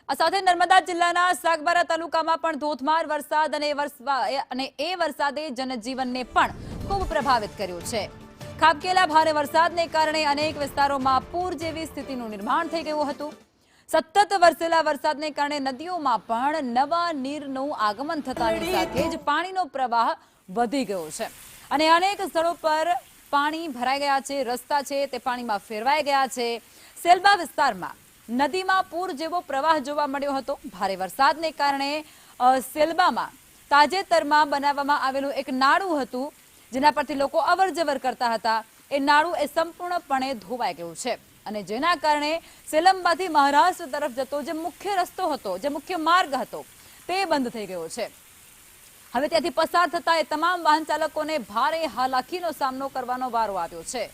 આ સાથે નર્મદા જિલ્લાના સાગબારા તાલુકામાં પણ ધોધમાર વરસાદ અને એ વરસાદે જનજીવનને પણ ખૂબ પ્રભાવિત કર્યું છે। ખાબકેલા ભારે વરસાદને કારણે અનેક વિસ્તારોમાં પૂર જેવી સ્થિતિનું નિર્માણ થઈ ગયું હતું। સતત વરસેલા વરસાદને કારણે નદીઓમાં પણ નવા નીરનું આગમન થતાની સાથે જ પાણીનો પ્રવાહ વધી ગયો છે અને અનેક સ્થળો પર પાણી ભરાઈ ગયા છે। રસ્તા છે તે પાણીમાં ફેરવાઈ ગયા છે। સેલબા વિસ્તારમાં નદીમાં પૂર જેવો પ્રવાહ જોવા મળ્યો હતો। ભારે વરસાદને કારણે સેલબામાં તાજેતરમાં બનાવવામાં આવેલું એક નાળું હતું જેના પરથી લોકો અવરજવર કરતા હતા। એ નાળું એ સંપૂર્ણપણે ધોવાઈ ગયું છે અને જેના કારણે સેલમમાંથી મહારાષ્ટ્ર તરફ જતો જે મુખ્ય રસ્તો હતો, જે મુખ્ય માર્ગ હતો, તે બંધ થઈ ગયો છે। હવે ત્યાંથી પસાર થતા એ તમામ વાહન ચાલકોને ભારે હાલાકીનો સામનો કરવાનો વારો આવ્યો છે।